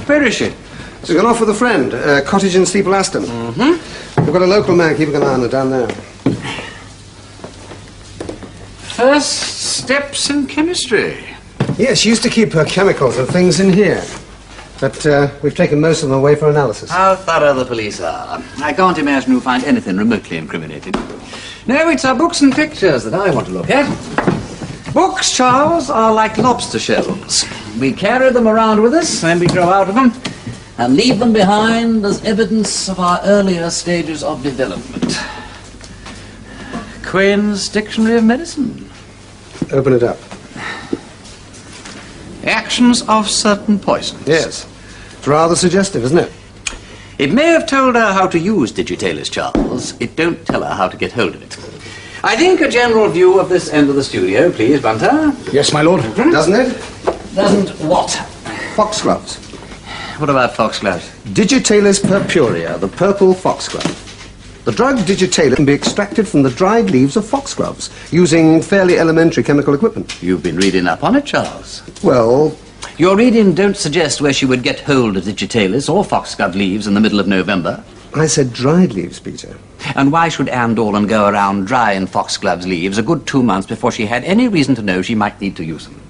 Where is she? She's gone off with a friend, a cottage in Steeple Aston. Mm-hmm. We've got a local man keeping an eye on her down there. First steps in chemistry. Yes, she used to keep her chemicals and things in here. But we've taken most of them away for analysis. How thorough the police are. I can't imagine you'll find anything remotely incriminating. No, it's our books and pictures that I want to look at. Books, Charles, are like lobster shells. We carry them around with us, and we grow out of them, and leave them behind as evidence of our earlier stages of development. Quain's Dictionary of Medicine. Open it up. Actions of certain poisons. Yes. It's rather suggestive, isn't it? It may have told her how to use digitalis, Charles. It don't tell her how to get hold of it. I think a general view of this end of the studio, please, Bunter. Yes, my lord. Doesn't it? Doesn't what? Foxgloves. What about foxgloves? Digitalis purpurea, the purple foxglove. The drug digitalis can be extracted from the dried leaves of foxgloves using fairly elementary chemical equipment. You've been reading up on it, Charles. Well, Your reading don't suggest where she would get hold of digitalis or foxglove leaves in the middle of November. I said dried leaves, Peter. And why should Ann Dorland go around drying foxgloves leaves a good 2 months before she had any reason to know she might need to use them?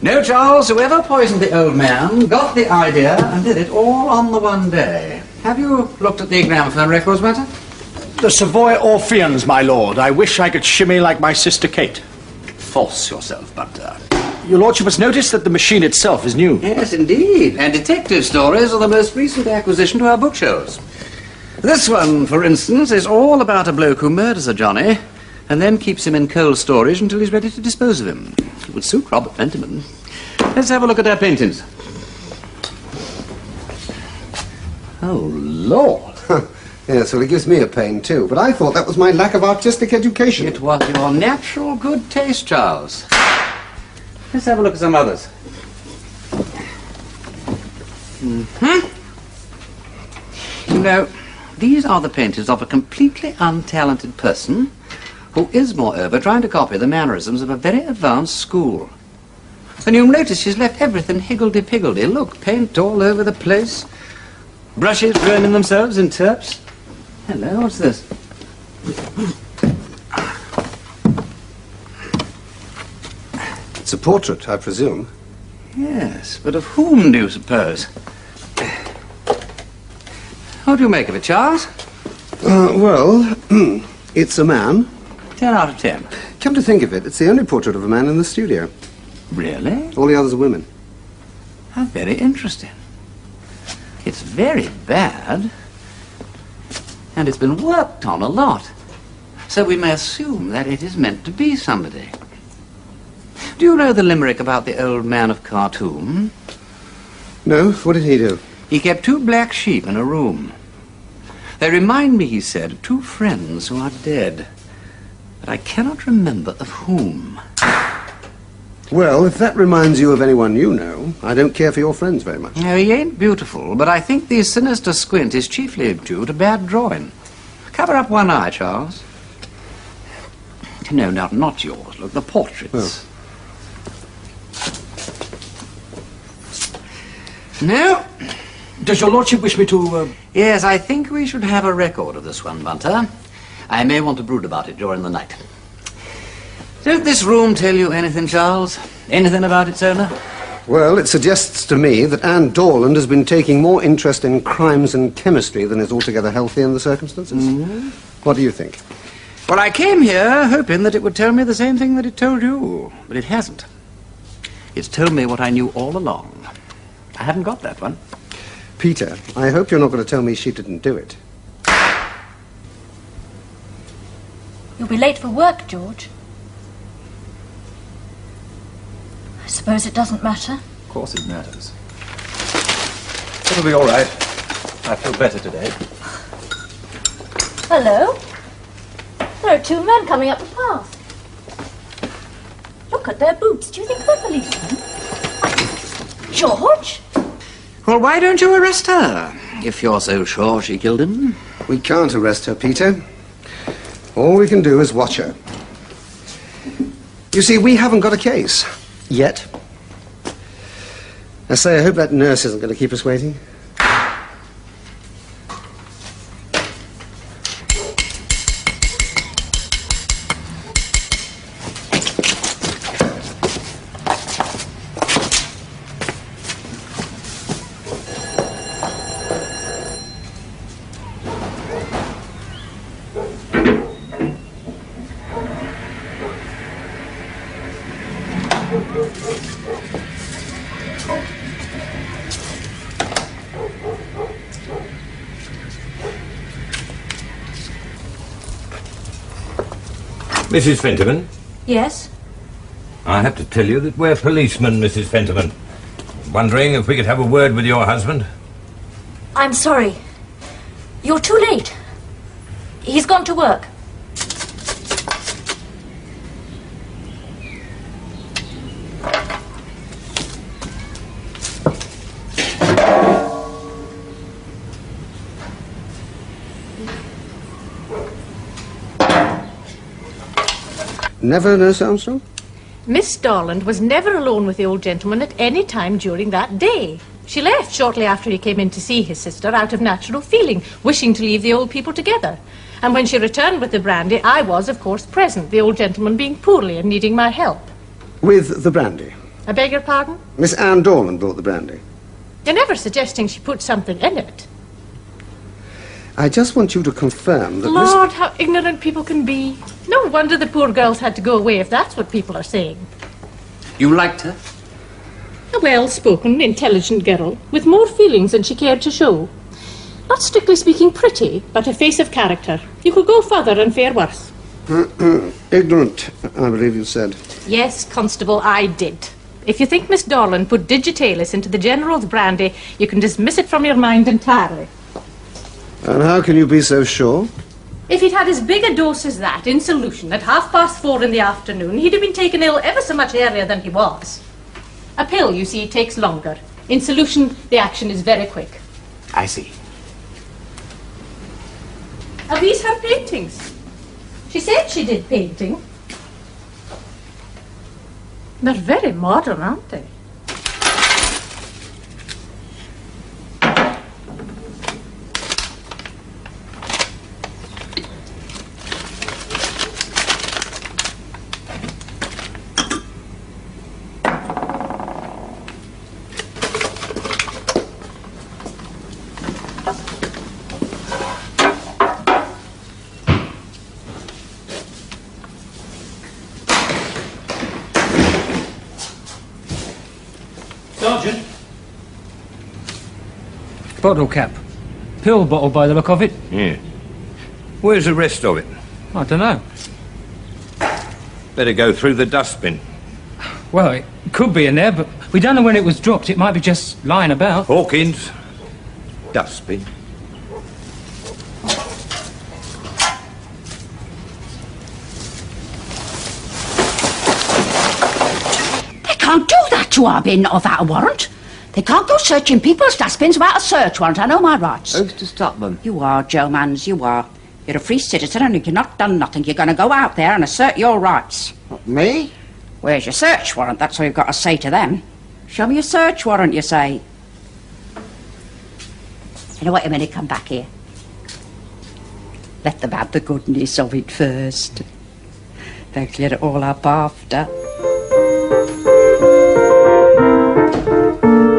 No, Charles, whoever poisoned the old man got the idea and did it all on the one day. Have you looked at the gramophone records, Matter? The Savoy Orpheans, my lord. I wish I could shimmy like my sister Kate. Force yourself, Bunter. Your lordship has noticed that the machine itself is new. Yes, indeed. And detective stories are the most recent acquisition to our bookshelves. This one, for instance, is all about a bloke who murders a Johnny and then keeps him in cold storage until he's ready to dispose of him. It would suit Robert Fentiman. Let's have a look at our paintings. Oh, Lord. Yes, well, it gives me a pain, too. But I thought that was my lack of artistic education. It was your natural good taste, Charles. Let's have a look at some others. You know, these are the paintings of a completely untalented person who is, moreover, trying to copy the mannerisms of a very advanced school. And you'll notice she's left everything higgledy-piggledy. Look, paint all over the place. Brushes ruining themselves in turps. Hello, what's this? It's a portrait, I presume. Yes, but of whom do you suppose? What do you make of it, Charles? Well, it's a man. 10 out of 10. Come to think of it, it's the only portrait of a man in the studio. Really? All the others are women. How very interesting. It's very bad. And it's been worked on a lot. So we may assume that it is meant to be somebody. Do you know the limerick about the old man of Khartoum? No? What did he do? He kept 2 black sheep in a room. They remind me, he said, of 2 friends who are dead. But I cannot remember of whom. Well, if that reminds you of anyone you know, I don't care for your friends very much. No, he ain't beautiful, but I think the sinister squint is chiefly due to bad drawing. Cover up one eye, Charles. No, not yours. Look, the portraits. Oh. No. Does your lordship wish me to... Yes, I think we should have a record of this one, Bunter. I may want to brood about it during the night. Don't this room tell you anything, Charles? Anything about its owner? Well, it suggests to me that Ann Dorland has been taking more interest in crimes and chemistry than is altogether healthy in the circumstances. Mm-hmm. What do you think? Well, I came here hoping that it would tell me the same thing that it told you, but it hasn't. It's told me what I knew all along. I haven't got that one. Peter, I hope you're not going to tell me she didn't do it. You'll be late for work, George. I suppose it doesn't matter. Of course it matters. It'll be all right. I feel better today. Hello. There are 2 men coming up the path. Look at their boots. Do you think they're policemen? George? Well, why don't you arrest her, if you're so sure she killed him? We can't arrest her, Peter. All we can do is watch her. You see, we haven't got a case. Yet. I say, I hope that nurse isn't going to keep us waiting. Mrs. Fentiman? Yes? I have to tell you that we're policemen, Mrs. Fentiman. Wondering if we could have a word with your husband? I'm sorry. You're too late. He's gone to work. Never, Nurse Armstrong? Miss Dorland was never alone with the old gentleman at any time during that day. She left shortly after he came in to see his sister out of natural feeling, wishing to leave the old people together. And when she returned with the brandy, I was, of course, present, the old gentleman being poorly and needing my help. With the brandy? I beg your pardon? Miss Ann Dorland brought the brandy. You're never suggesting she put something in it. I just want you to confirm that Lord, how ignorant people can be. No wonder the poor girls had to go away if that's what people are saying. You liked her? A well-spoken, intelligent girl, with more feelings than she cared to show. Not strictly speaking pretty, but a face of character. You could go further and fare worse. Ignorant, I believe you said. Yes, Constable, I did. If you think Miss Dorland put digitalis into the General's brandy, you can dismiss it from your mind entirely. And how can you be so sure? If he'd had as big a dose as that in solution at 4:30 in the afternoon, he'd have been taken ill ever so much earlier than he was. A pill, you see, takes longer. In solution, the action is very quick. I see. Are these her paintings? She said she did painting. They're very modern, aren't they? Sergeant. Bottle cap. Pill bottle by the look of it. Yeah. Where's the rest of it? I don't know. Better go through the dustbin. Well, it could be in there, but we don't know when it was dropped. It might be just lying about. Hawkins. Dustbin. Can't do that to our bin without a warrant. They can't go searching people's dustbins without a search warrant. I know my rights. Who's to stop them? You are, Joe Mans, you are. You're a free citizen and you've not done nothing. You're going to go out there and assert your rights. Me? Where's your search warrant? That's all you've got to say to them. Show me your search warrant, you say. You know, wait a minute, come back here. Let them have the goodness of it first. They'll clear it all up after.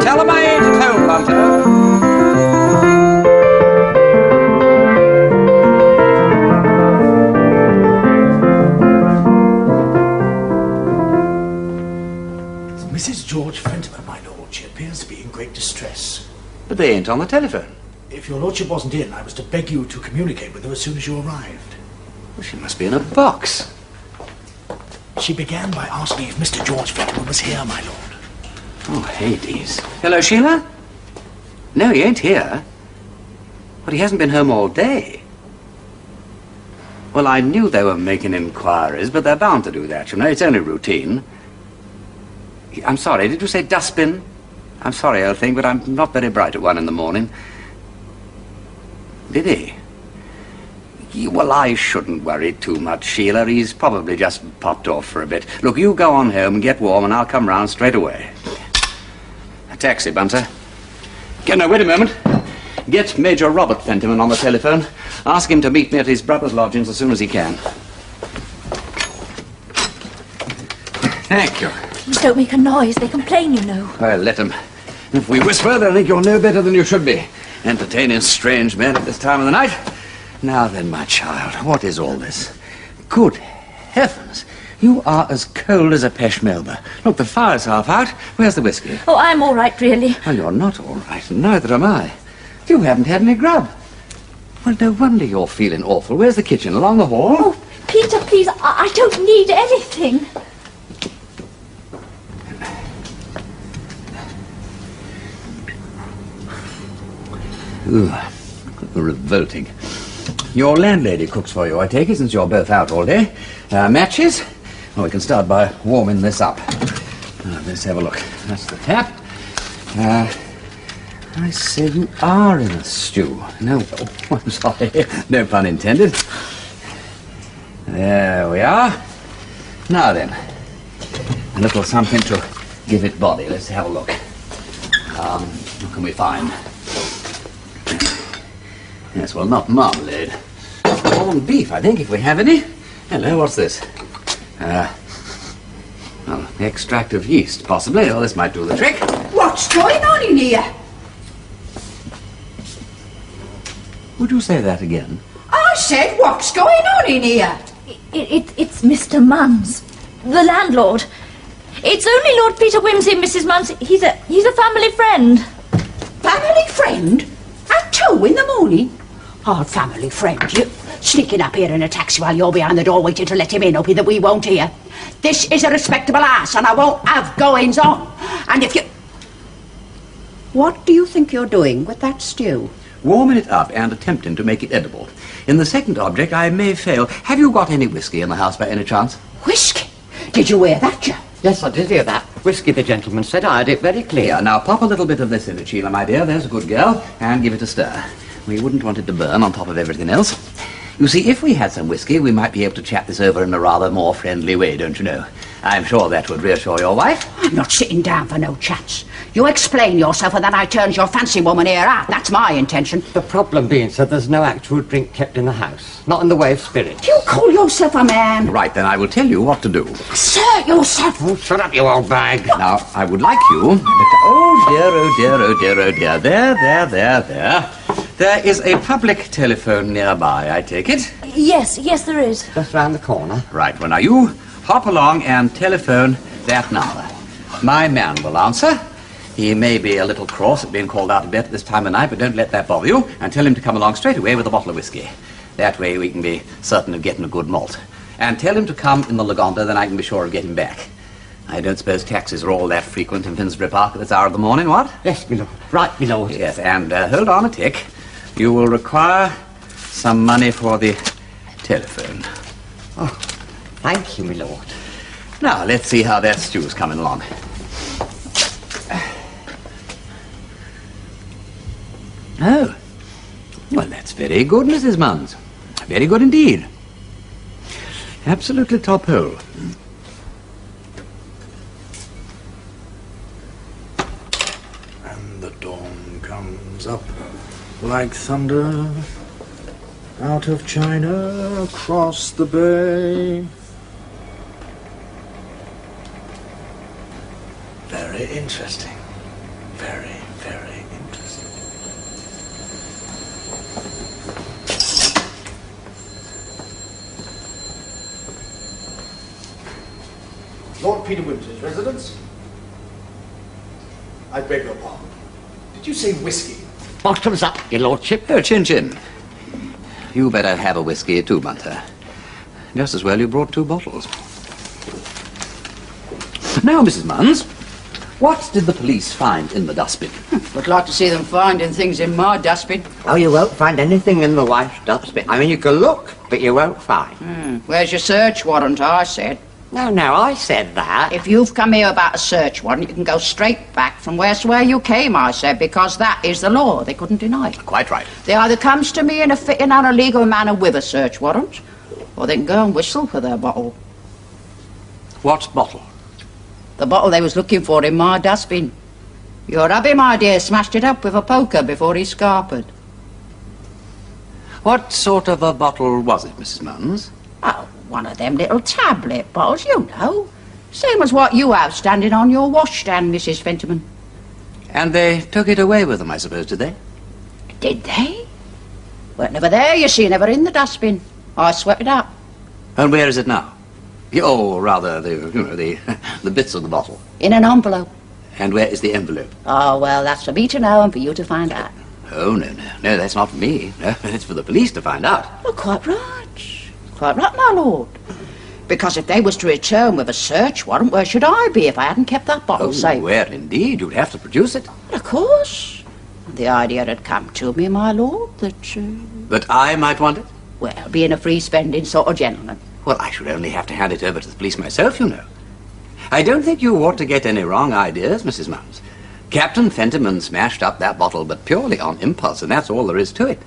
Tell them I ain't at home, Bunter. Mrs. George Fentiman, my lord. She appears to be in great distress. But they ain't on the telephone. If your lordship wasn't in, I was to beg you to communicate with her as soon as you arrived. Well, she must be in a box. She began by asking if Mr. George Fentiman was here, my lord. Oh, Hades. Hello, Sheila? No, he ain't here. But he hasn't been home all day. Well, I knew they were making inquiries, but they're bound to do that, you know. It's only routine. I'm sorry, did you say dustbin? I'm sorry, old thing, but I'm not very bright at 1 in the morning. Did he? Well, I shouldn't worry too much, Sheila. He's probably just popped off for a bit. Look, you go on home and get warm, and I'll come round straight away. Taxi, Bunter. No, wait a moment. Get Major Robert Fentiman on the telephone. Ask him to meet me at his brother's lodgings as soon as he can. Thank you. Please don't make a noise. They complain, you know. Well, let them. If we whisper, they'll think you're no better than you should be. Entertaining strange men at this time of the night. Now then, my child, what is all this? Good heavens. You are as cold as a peshmelba. Look, the fire's half out. Where's the whiskey? Oh, I'm all right, really. Oh, you're not all right, and neither am I. You haven't had any grub. Well, no wonder you're feeling awful. Where's the kitchen? Along the hall? Oh, Peter, please, I don't need anything. Ooh, revolting. Your landlady cooks for you, I take it, since you're both out all day. Matches? Well, we can start by warming this up. Let's have a look. That's the tap. I say you are in a stew. No, oh, I'm sorry. No pun intended. There we are. Now then, a little something to give it body. Let's have a look. What can we find? Yes, well, not marmalade. Corned beef, I think, if we have any. Hello, what's this? Well, extract of yeast, possibly. Oh, this might do the trick. What's going on in here? Would you say that again? I said, what's going on in here? It's Mr. Munns, the landlord. It's only Lord Peter Wimsey, Mrs. Munns. He's a family friend. Family friend? At 2 in the morning? Our family friend, you sneaking up here in a taxi while you're behind the door waiting to let him in, hoping that we won't hear. This is a respectable house, and I won't have goings on. And if you... What do you think you're doing with that stew? Warming it up and attempting to make it edible. In the second object, I may fail. Have you got any whiskey in the house by any chance? Whiskey? Did you hear that, Joe? Yes, I did hear that. Whiskey, the gentleman said. I had it very clear. Here, now pop a little bit of this in it, Sheila, my dear. There's a good girl. And give it a stir. We wouldn't want it to burn on top of everything else. You see, if we had some whiskey, we might be able to chat this over in a rather more friendly way, don't you know? I'm sure that would reassure your wife. I'm not sitting down for no chats. You explain yourself and then I turns your fancy woman here out. That's my intention. The problem being, sir, there's no actual drink kept in the house. Not in the way of spirit. You call yourself a man? Right, then I will tell you what to do. Assert yourself. Oh, shut up, you old bag. Now, I would like you... Oh, dear, oh, dear, oh, dear, oh, dear. There. There is a public telephone nearby, I take it? Yes, there is. Just round the corner. Right, well, now you hop along and telephone that number. My man will answer. He may be a little cross at being called out of bed at this time of night, but don't let that bother you, and tell him to come along straight away with a bottle of whiskey. That way we can be certain of getting a good malt. And tell him to come in the Lagonda, then I can be sure of getting back. I don't suppose taxis are all that frequent in Finsbury Park at this hour of the morning, what? Yes, my lord. Right, my lord. Yes, and hold on a tick. You will require some money for the telephone. Oh, thank you, my lord. Now, let's see how that stew's coming along. Oh, well, that's very good, Mrs. Munns. Very good indeed. Absolutely top hole. And the dawn comes up like thunder out of China across the bay. Very interesting. Very, very interesting. Lord Peter Wimsey's residence? I beg your pardon. Did you say whiskey? Bottoms up, your lordship. Oh, Chin. You better have a whiskey too, Bunter. Just as well you brought 2 bottles. Now, Mrs. Munns, what did the police find in the dustbin? Would like to see them finding things in my dustbin. Oh, you won't find anything in the wife's dustbin. I mean, you can look, but you won't find. Where's your search warrant, I said. No, I said that. If you've come here about a search warrant, you can go straight back from where you came, I said, because that is the law. They couldn't deny it. Quite right. They either comes to me in a fitting and a legal manner with a search warrant, or they can go and whistle for their bottle. What bottle? The bottle they was looking for in my dustbin. Your hubby, my dear, smashed it up with a poker before he scarpered. What sort of a bottle was it, Mrs. Munns? Oh, one of them little tablet bottles, you know. Same as what you have standing on your washstand, Mrs. Fentiman. And they took it away with them, I suppose, did they? Did they? Weren't never there, you see, never in the dustbin. I swept it up. And where is it now? Oh, rather, the bits of the bottle. In an envelope. And where is the envelope? Oh, well, that's for me to know and for you to find out. Oh, no, that's not for me. No, it's for the police to find out. Oh, quite right. Quite right, my lord. Because if they was to return with a search warrant, where should I be if I hadn't kept that bottle safe? Where, indeed? You'd have to produce it. Well, of course. The idea had come to me, my lord, that... That I might want it? Well, being a free-spending sort of gentleman. Well, I should only have to hand it over to the police myself, you know. I don't think you ought to get any wrong ideas, Mrs. Munns. Captain Fentiman smashed up that bottle, but purely on impulse, and that's all there is to it.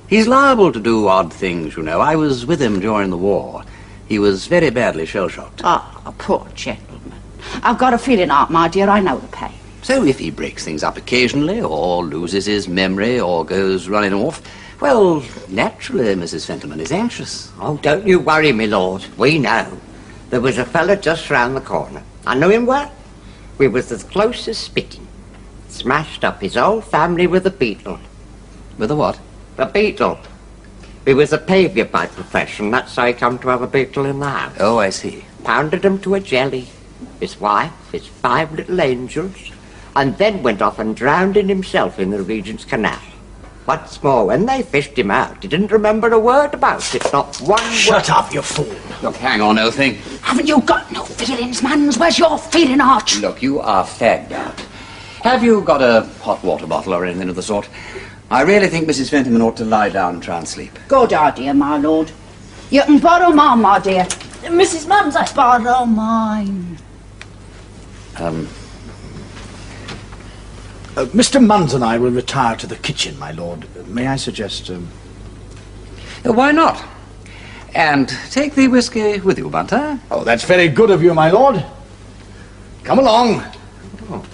He's liable to do odd things, you know. I was with him during the war. He was very badly shell-shocked. Ah, poor gentleman. I've got a feeling, Aunt, my dear, I know the pain. So if he breaks things up occasionally, or loses his memory, or goes running off, well, naturally, Mrs. Fentiman is anxious. Oh, don't you worry, my lord. We know. There was a fella just round the corner. I know him well. We was as close as spitting. Smashed up his whole family with a beetle. With a what? A beetle. He was a pavior by profession. That's how he come to have a beetle in the house. Oh, I see. Pounded him to a jelly. His wife, his 5 little angels, and then went off and drowned himself in the Regent's Canal. What's more, when they fished him out, he didn't remember a word about it, not one word. Shut up, you fool. Look, hang on, old thing. Haven't you got no feelings, Mans? Where's your feeling, Arch? Look, you are fagged out. Have you got a hot water bottle or anything of the sort? I really think Mrs. Fentiman ought to lie down and try and sleep. Good idea, my lord. You can borrow mine, my dear. Mrs. Munns, I... Borrow mine. Mr. Munns and I will retire to the kitchen, my lord. May I suggest... Why not? And take the whiskey with you, Bunter. Oh, that's very good of you, my lord. Come along. Oh.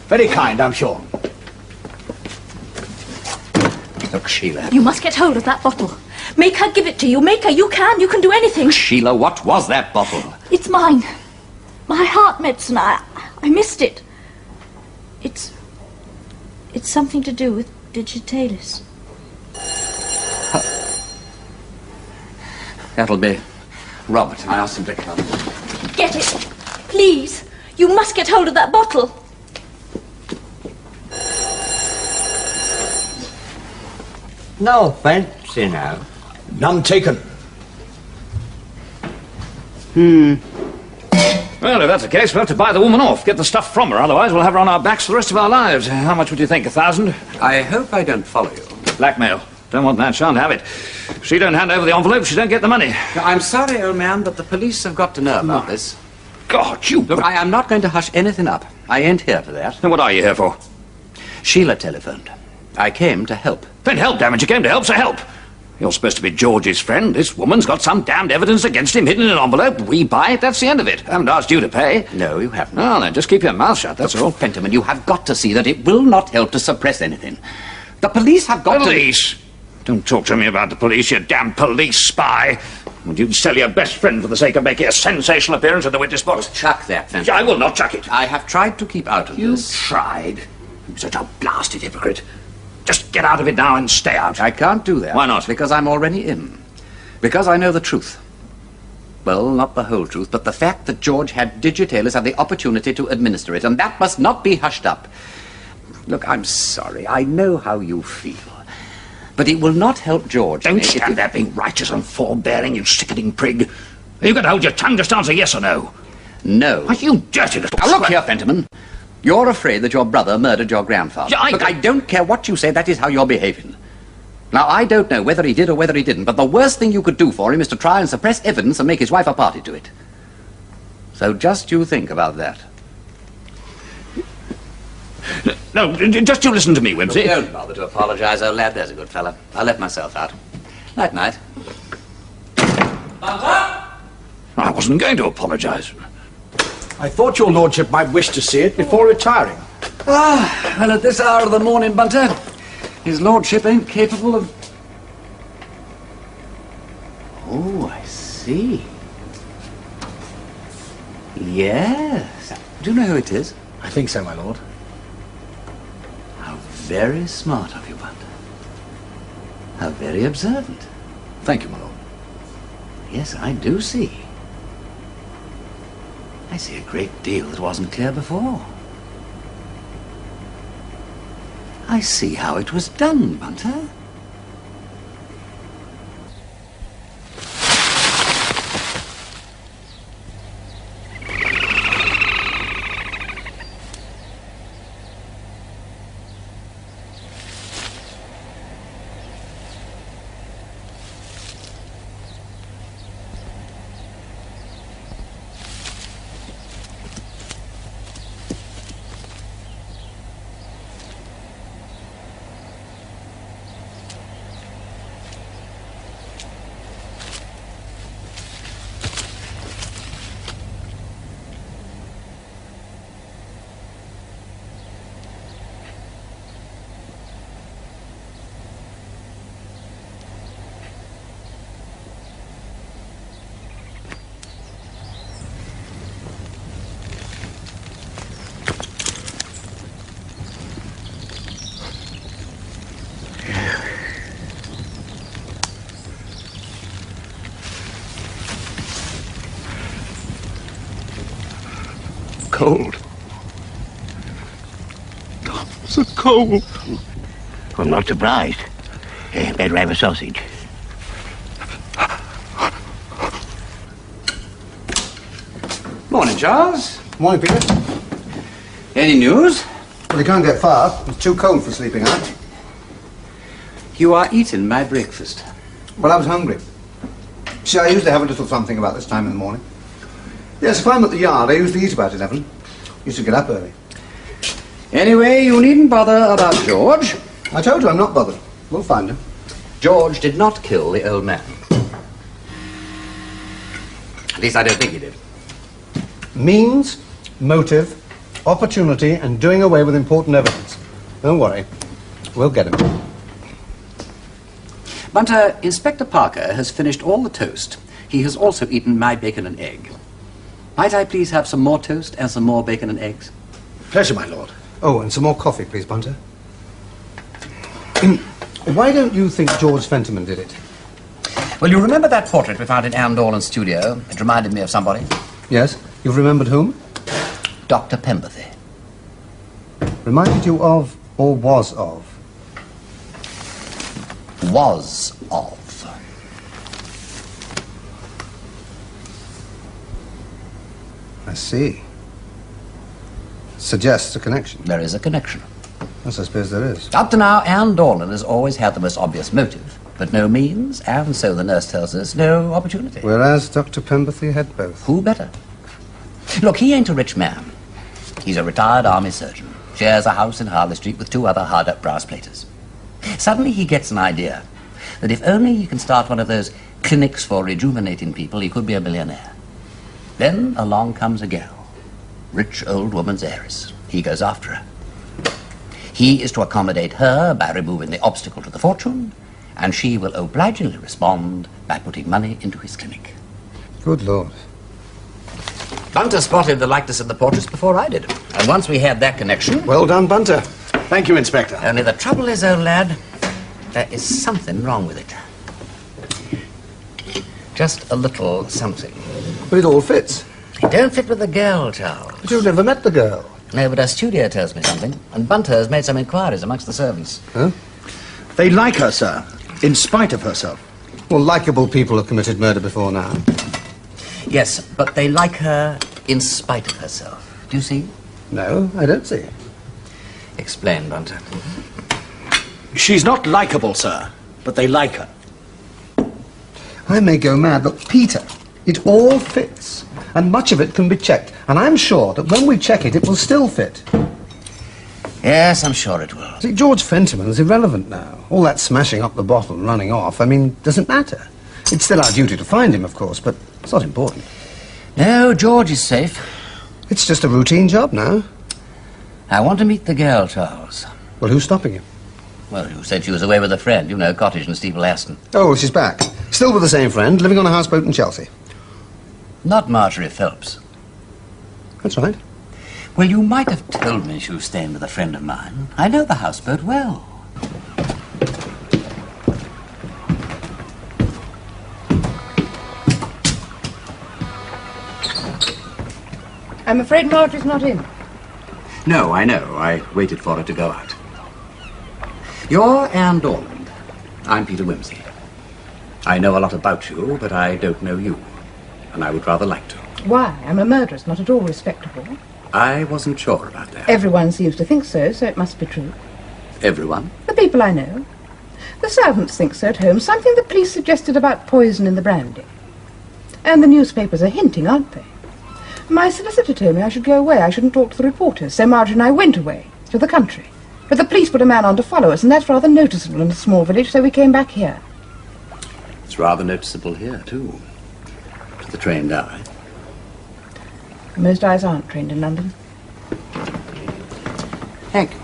Very kind, I'm sure. Look, Sheila. You must get hold of that bottle. Make her give it to you. Make her. You can do anything. Sheila, what was that bottle? It's mine. My heart medicine. I missed it. It's something to do with digitalis. That'll be Robert. I asked him to come. Get it. Please. You must get hold of that bottle. No offence, you know. None taken. Well, if that's the case, we'll have to buy the woman off, get the stuff from her, otherwise we'll have her on our backs for the rest of our lives. How much would you think, 1,000? I hope I don't follow you. Blackmail. Don't want that, shan't have it. If she don't hand over the envelope, she don't get the money. I'm sorry, old man, but the police have got to know about this. God, you... Look, I am not going to hush anything up. I ain't here for that. Then what are you here for? Sheila telephoned. I came to help. Then help, damn it, you came to help, so help. You're supposed to be George's friend. This woman's got some damned evidence against him hidden in an envelope. We buy it, that's the end of it. I haven't asked you to pay. No, you haven't. Oh, then just keep your mouth shut, that's all. Fentiman, you have got to see that it will not help to suppress anything. The police have got Police? Don't talk to me about the police, you damn police spy. Would you sell your best friend for the sake of making a sensational appearance in the witness box? Chuck that, Fentiman. I will not chuck it. I have tried to keep out of this. You tried? You're such a blasted hypocrite. Just get out of it now and stay out. I can't do that. Why not? Because I'm already in. Because I know the truth. Well, not the whole truth, but the fact that George had digitalis and the opportunity to administer it, and that must not be hushed up. Look, I'm sorry. I know how you feel. But it will not help George. Don't stand there being righteous and forbearing, you sickening prig. Are you going to hold your tongue? Just answer yes or no. No. Why, you dirty little... Now, look here, Fentiman. You're afraid that your brother murdered your grandfather. Yeah, Look, I don't care what you say, that is how you're behaving. Now, I don't know whether he did or whether he didn't, but the worst thing you could do for him is to try and suppress evidence and make his wife a party to it. So just you think about that. No, just you listen to me, Wimsey. Look, don't bother to apologise, old lad. There's a good fella. I'll let myself out. Night-night. I wasn't going to apologise. I thought your lordship might wish to see it before retiring. Ah, and at this hour of the morning, Bunter, his lordship ain't capable of... Oh, I see. Yes. Do you know who it is? I think so, my lord. How very smart of you, Bunter. How very observant. Thank you, my lord. Yes, I do see. I see a great deal that wasn't clear before. I see how it was done, Bunter. Cold. Oh, so cold. I'm not surprised. Better have a sausage. Morning, Charles. Morning, Peter. Any news? Well, you can't get far. It's too cold for sleeping out. You are eating my breakfast. Well, I was hungry. See, I usually have a little something about this time in the morning. Yes, if I'm at the yard, I usually eat about 11. Used to get up early. Anyway, you needn't bother about George. I told you I'm not bothered. We'll find him. George did not kill the old man. At least I don't think he did. Means, motive, opportunity, and doing away with important evidence. Don't worry. We'll get him. Bunter, Inspector Parker has finished all the toast. He has also eaten my bacon and egg. Might I please have some more toast and some more bacon and eggs? Pleasure, my lord. Oh, and some more coffee, please, Bunter. Why don't you think George Fentiman did it? Well, you remember that portrait we found in Ann Dorland's studio? It reminded me of somebody. Yes? You've remembered whom? Dr. Penberthy. Reminded you of, or was of? Was of. I see. Suggests a connection. There is a connection. Yes, I suppose there is. Up to now, Ann Dorland has always had the most obvious motive, but no means, and so the nurse tells us, no opportunity. Whereas Dr. Penberthy had both. Who better? Look, he ain't a rich man. He's a retired army surgeon. Shares a house in Harley Street with two other hard-up brass platers. Suddenly he gets an idea that if only he can start one of those clinics for rejuvenating people, he could be a millionaire. Then along comes a gal, rich old woman's heiress. He goes after her. He is to accommodate her by removing the obstacle to the fortune, and she will obligingly respond by putting money into his clinic. Good Lord. Bunter spotted the likeness in the portraits before I did. And once we had that connection... Well done, Bunter. Thank you, Inspector. Only the trouble is, old lad, there is something wrong with it. Just a little something. But it all fits. It don't fit with the girl, Charles. But you've never met the girl. No, but our studio tells me something, and Bunter has made some inquiries amongst the servants. Huh? They like her, sir, in spite of herself. Well, likeable people have committed murder before now. Yes, but they like her in spite of herself. Do you see? No, I don't see. Explain, Bunter. She's not likable, sir, but they like her. I may go mad, but Peter, it all fits. And much of it can be checked. And I'm sure that when we check it, it will still fit. Yes, I'm sure it will. See, George Fentiman's irrelevant now. All that smashing up the bottle and running off, I mean, doesn't matter. It's still our duty to find him, of course, but it's not important. No, George is safe. It's just a routine job now. I want to meet the girl, Charles. Well, who's stopping you? Well, you said she was away with a friend, you know, cottage in Steeple Aston. Oh, well, she's back. Still with the same friend, living on a houseboat in Chelsea. Not Marjorie Phelps. That's right. Well, you might have told me she was staying with a friend of mine. I know the houseboat well. I'm afraid Marjorie's not in. No, I know. I waited for her to go out. You're Ann Dorland. I'm Peter Wimsey. I know a lot about you, but I don't know you. And I would rather like to. Why? I'm a murderess, not at all respectable. I wasn't sure about that. Everyone seems to think so, so it must be true. Everyone? The people I know. The servants think so at home. Something the police suggested about poison in the brandy. And the newspapers are hinting, aren't they? My solicitor told me I should go away. I shouldn't talk to the reporters. So Marjorie and I went away, to the country. But the police put a man on to follow us, and that's rather noticeable in a small village, so we came back here. It's rather noticeable here, too. To the trained eye. Most eyes aren't trained in London. Thank you.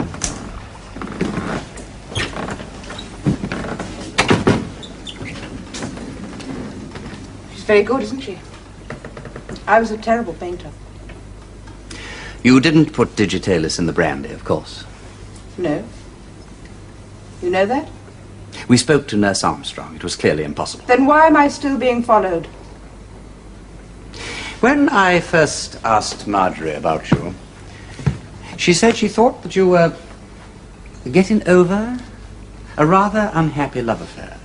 She's very good, isn't she? I was a terrible painter. You didn't put digitalis in the brandy, of course. No. You know that? We spoke to Nurse Armstrong. It was clearly impossible. Then why am I still being followed? When I first asked Marjorie about you, she said she thought that you were getting over a rather unhappy love affair.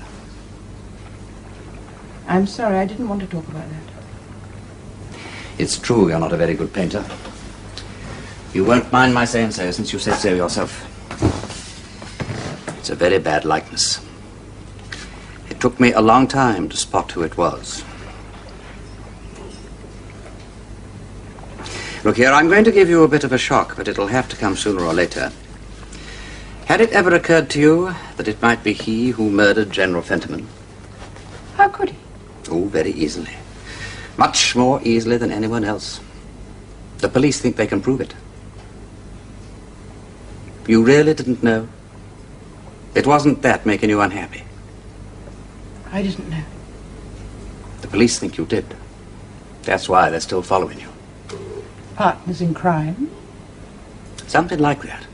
I'm sorry, I didn't want to talk about that. It's true you're not a very good painter. You won't mind my saying so, since you said so yourself. It's a very bad likeness. It took me a long time to spot who it was. Look here, I'm going to give you a bit of a shock, but it'll have to come sooner or later. Had it ever occurred to you that it might be he who murdered General Fentiman? How could he? Oh, very easily. Much more easily than anyone else. The police think they can prove it. You really didn't know? It wasn't that making you unhappy? I didn't know. The police think you did. That's why they're still following you. Partners in crime? Something like that.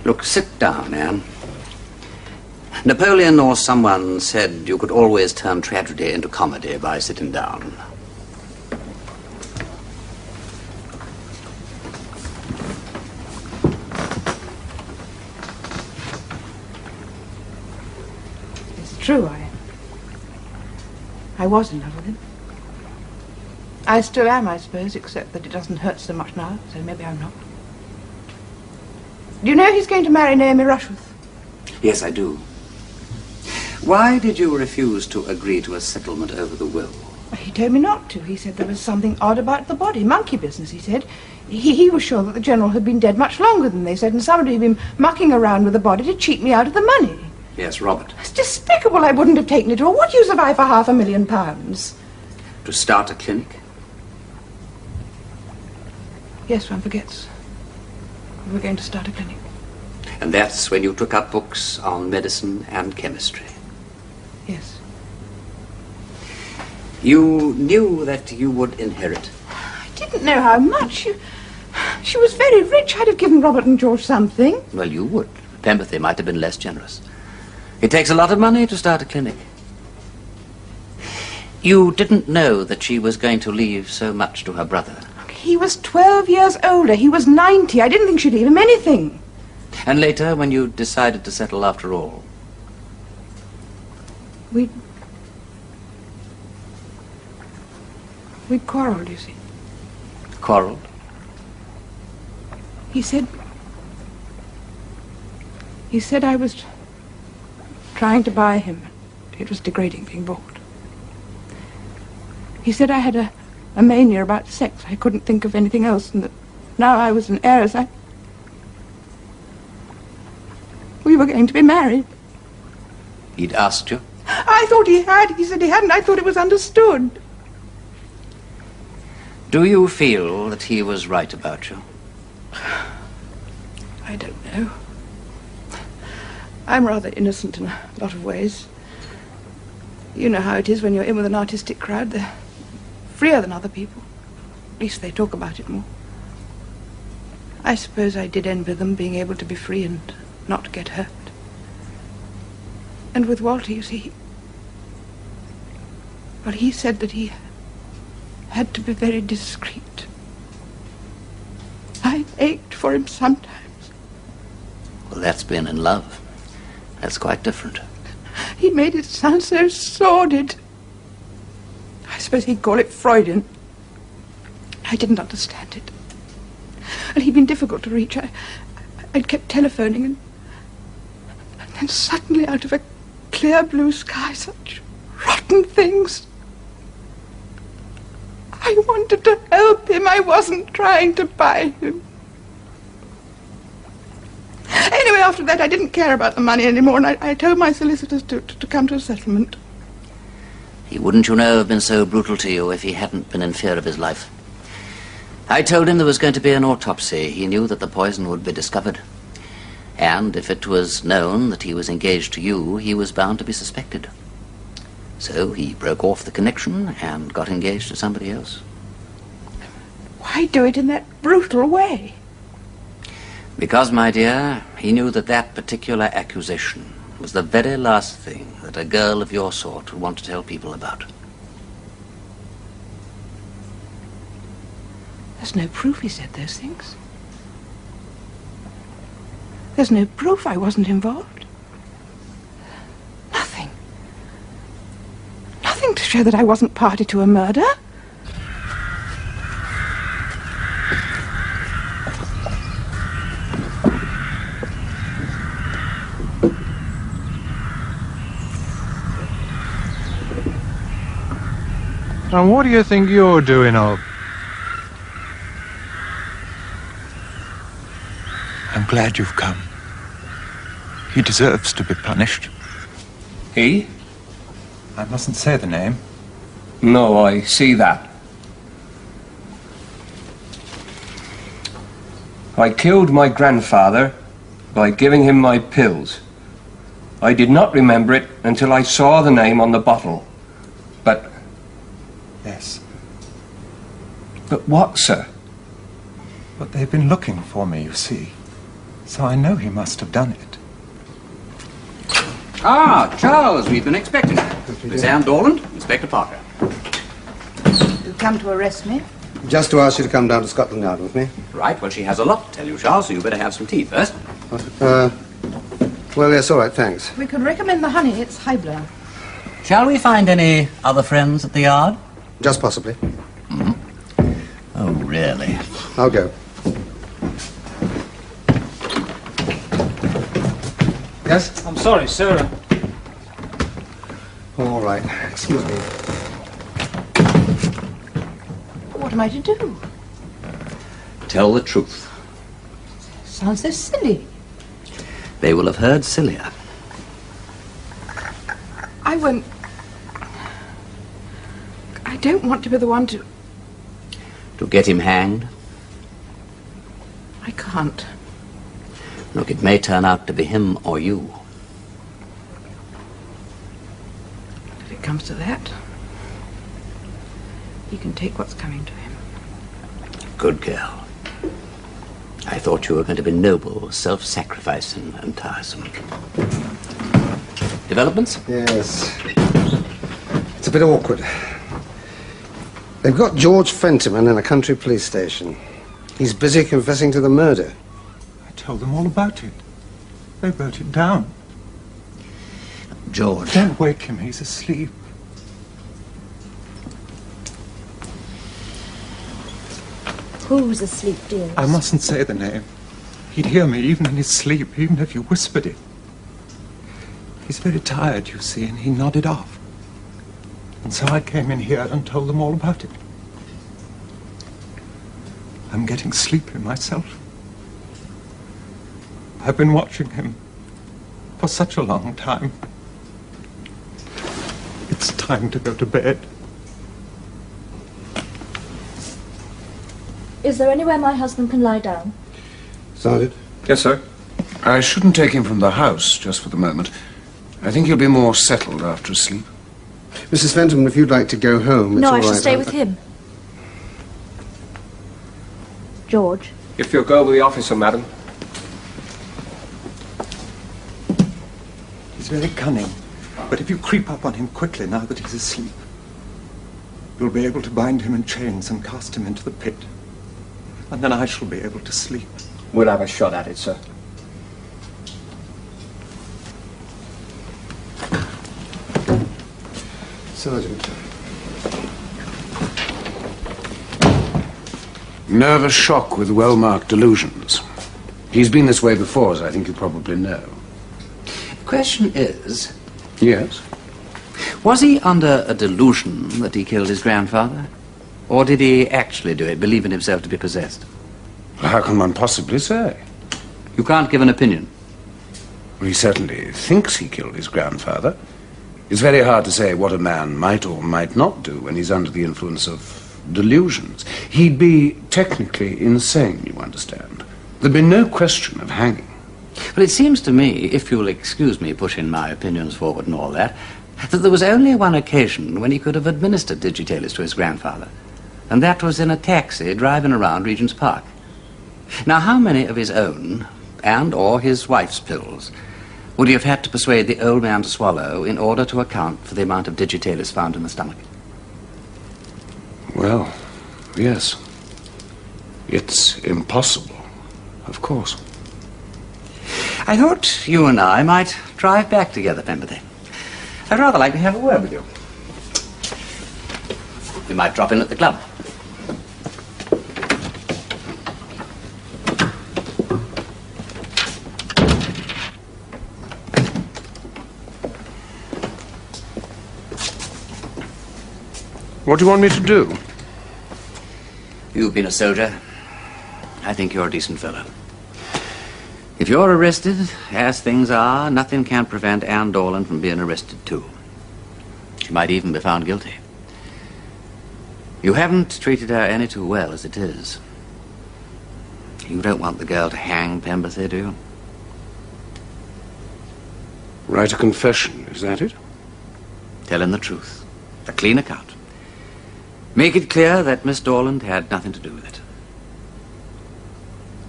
Look, sit down, Anne. Napoleon or someone said you could always turn tragedy into comedy by sitting down. It's true, I was in love with him. I still am, I suppose, except that it doesn't hurt so much now, so maybe I'm not. Do you know he's going to marry Naomi Rushworth? Yes, I do. Why did you refuse to agree to a settlement over the will? He told me not to. He said there was something odd about the body. Monkey business, he said. He was sure that the General had been dead much longer than they said, and somebody had been mucking around with the body to cheat me out of the money. Yes, Robert. It's despicable. I wouldn't have taken it at all. What use have I for £500,000? To start a clinic? Yes, one forgets. We were going to start a clinic. And that's when you took up books on medicine and chemistry. Yes. You knew that you would inherit. I didn't know how much. She was very rich. I'd have given Robert and George something. Well, you would. Penberthy might have been less generous. It takes a lot of money to start a clinic. You didn't know that she was going to leave so much to her brother. He was 12 years older. He was 90. I didn't think she'd leave him anything. And later, when you decided to settle after all? We quarreled, you see. Quarreled? He said I was trying to buy him. It was degrading being bought. He said I had a mania about sex. I couldn't think of anything else, and that now I was an heiress. We were going to be married. He'd asked you? I thought he had. He said he hadn't. I thought it was understood. Do you feel that he was right about you? I don't know. I'm rather innocent in a lot of ways. You know how it is when you're in with an artistic crowd. They're freer than other people. At least they talk about it more. I suppose I did envy them being able to be free and not get hurt. And with Walter, you see, well, he said that he had to be very discreet. I ached for him sometimes. Well, that's being in love. That's quite different. He made it sound so sordid. I suppose he'd call it Freudian. I didn't understand it. And he'd been difficult to reach. I'd kept telephoning, and then suddenly out of a clear blue sky, such rotten things. I wanted to help him. I wasn't trying to buy him. Anyway, after that, I didn't care about the money anymore, and I told my solicitors to come to a settlement. He wouldn't, you know, have been so brutal to you if he hadn't been in fear of his life. I told him there was going to be an autopsy. He knew that the poison would be discovered. And if it was known that he was engaged to you, he was bound to be suspected. So he broke off the connection and got engaged to somebody else. Why do it in that brutal way? Because, my dear, he knew that that particular accusation was the very last thing that a girl of your sort would want to tell people about. There's no proof he said those things. There's no proof I wasn't involved. Nothing. Nothing to show that I wasn't party to a murder. And what do you think you're doing of? I'm glad you've come. He deserves to be punished. He? I mustn't say the name. No, I see that. I killed my grandfather by giving him my pills. I did not remember it until I saw the name on the bottle. But... Yes. But what, sir? But they've been looking for me, you see. So I know he must have done it. Ah, Charles, we've been expecting you. Miss Ann Dorland, Inspector Parker. You come to arrest me? Just to ask you to come down to Scotland Yard with me. Right, well, she has a lot to tell you, Charles, so you better have some tea first. Well, yes, all right, thanks. We could recommend the honey. It's Hybler. Shall we find any other friends at the yard? Just possibly. Mm-hmm. Oh, really? I'll go. Yes? I'm sorry, sir. All right. Excuse me. What am I to do? Tell the truth. Sounds so silly. They will have heard sillier. I won't... I don't want to be the one to... To get him hanged? I can't. Look, it may turn out to be him or you. If it comes to that, he can take what's coming to him. Good girl. I thought you were going to be noble, self-sacrificing, and tiresome. Developments? Yes. It's a bit awkward. They've got George Fentiman in a country police station. He's busy confessing to the murder. I told them all about it. They wrote it down. George. Don't wake him, he's asleep. Who's asleep, dearest? I mustn't say the name. He'd hear me even in his sleep, even if you whispered it. He's very tired, you see, and he nodded off. And so I came in here and told them all about it. I'm getting sleepy myself. I've been watching him for such a long time. It's time to go to bed. Is there anywhere my husband can lie down? Sergeant? Yes, sir. I shouldn't take him from the house just for the moment. I think he'll be more settled after a sleep. Mrs. Fentiman, if you'd like to go home, No, I it's all shall right. stay with him. George? If you'll go with the officer, madam. He's very cunning, but if you creep up on him quickly now that he's asleep, you'll be able to bind him in chains and cast him into the pit. And then I shall be able to sleep. We'll have a shot at it, sir. Sergeant. Nervous shock with well-marked delusions. He's been this way before, as I think you probably know. The question is... Yes? Was he under a delusion that he killed his grandfather? Or did he actually do it, believing himself to be possessed? How can one possibly say? You can't give an opinion. Well, he certainly thinks he killed his grandfather. It's very hard to say what a man might or might not do when he's under the influence of delusions. He'd be technically insane, you understand. There'd be no question of hanging. Well, it seems to me, if you'll excuse me pushing my opinions forward and all that there was only one occasion when he could have administered digitalis to his grandfather, and that was in a taxi driving around Regent's Park. Now, how many of his own and or his wife's pills would he have had to persuade the old man to swallow in order to account for the amount of digitalis found in the stomach? Well, yes. It's impossible, of course. I thought you and I might drive back together, Penberthy. I'd rather like to have a word with you. We might drop in at the club. What do you want me to do? You've been a soldier. I think you're a decent fellow. If you're arrested, as things are, nothing can prevent Ann Dorland from being arrested too. She might even be found guilty. You haven't treated her any too well as it is. You don't want the girl to hang, Penberthy, do you? Write a confession, is that it? Tell him the truth. A clean account. Make it clear that Miss Dorland had nothing to do with it.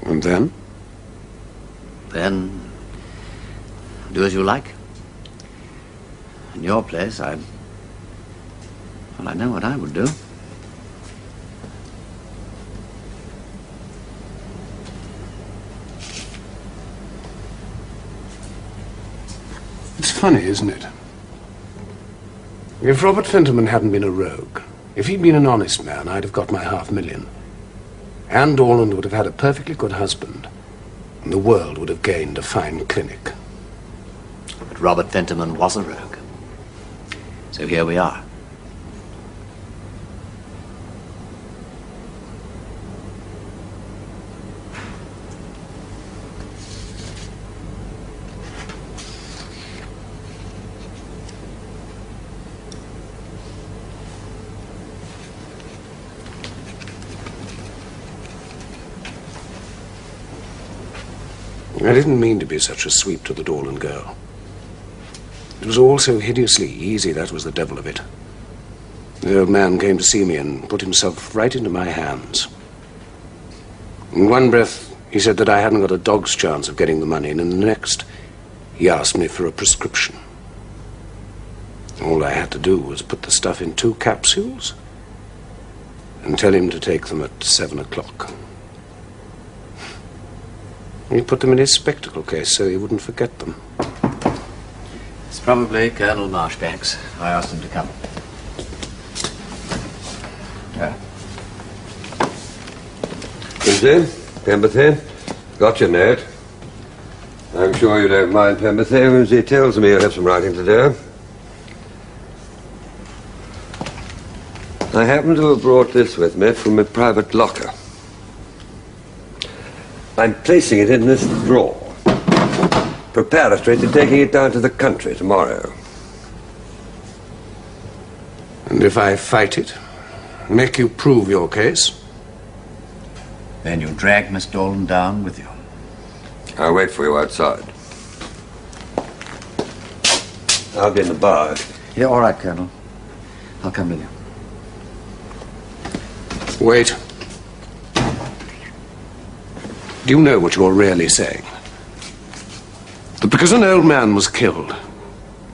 And then? Then, do as you like. In your place, well, I know what I would do. It's funny, isn't it? If Robert Fentiman hadn't been a rogue, if he'd been an honest man, I'd have got my $500,000. Ann Dorland would have had a perfectly good husband, and the world would have gained a fine clinic. But Robert Fentiman was a rogue. So here we are. I didn't mean to be such a sweep to the Dorland girl. It was all so hideously easy, that was the devil of it. The old man came to see me and put himself right into my hands. In one breath, he said that I hadn't got a dog's chance of getting the money, and in the next, he asked me for a prescription. All I had to do was put the stuff in 2 capsules and tell him to take them at 7 o'clock. He put them in his spectacle case so he wouldn't forget them. It's probably Colonel Marchbanks. I asked him to come. Yeah. Wimsey, Penberthy, got your note. I'm sure you don't mind, Penberthy. Wimsey tells me you have some writing to do. I happen to have brought this with me from my private locker. I'm placing it in this drawer, preparatory to taking it down to the country tomorrow. And if I fight it, make you prove your case? Then you drag Miss Dorland down with you. I'll wait for you outside. I'll be in the bar. Yeah, all right, Colonel. I'll come with you. Wait. Do you know what you're really saying? That because an old man was killed,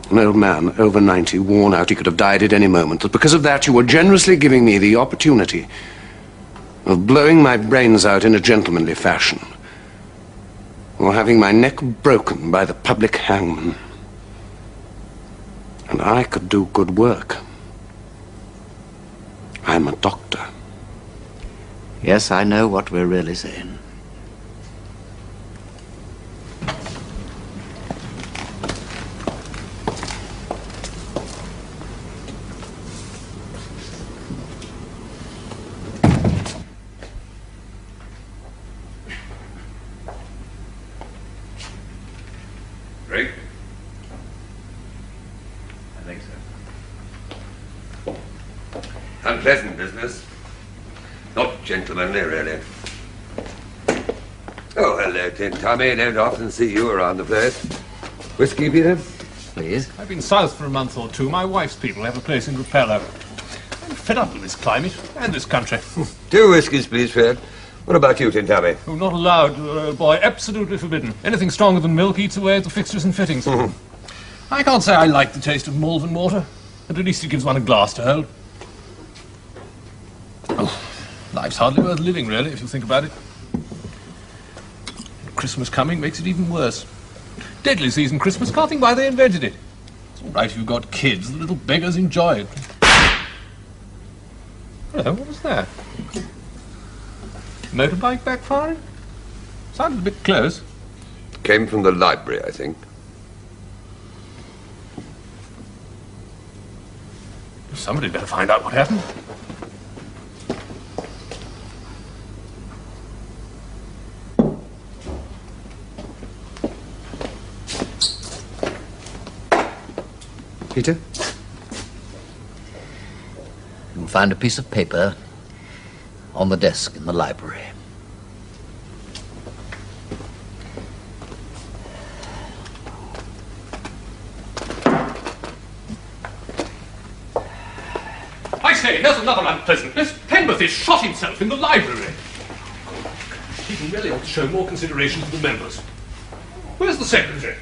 an old man over 90, worn out, he could have died at any moment, that because of that you were generously giving me the opportunity of blowing my brains out in a gentlemanly fashion, or having my neck broken by the public hangman. And I could do good work. I'm a doctor. Yes, I know what we're really saying. Drink? I think so. Unpleasant business. Not gentlemanly, really. Oh, hello, Tin Tommy. Don't often see you around the place. Whiskey, Peter? Please. I've been south for a month or two. My wife's people have a place in Rapella. I'm fed up with this climate and this country. 2 whiskies, please, Fred. What about you, Tin Tommy? Oh, not allowed, boy. Absolutely forbidden. Anything stronger than milk eats away at the fixtures and fittings. I can't say I like the taste of Malvern water, but at least it gives one a glass to hold. Oh, life's hardly worth living, really, if you think about it. Christmas coming makes it even worse. Deadly season Christmas, can't think why they invented it. It's all right if you've got kids, the little beggars enjoy it. Hello, what was that? Motorbike backfiring? Sounded a bit close. Came from the library, I think. Somebody'd better find out what happened. Peter? You'll find a piece of paper on the desk in the library. I say, there's another unpleasantness. Penberthy shot himself in the library. People really ought to show more consideration to the members. Where's the secretary?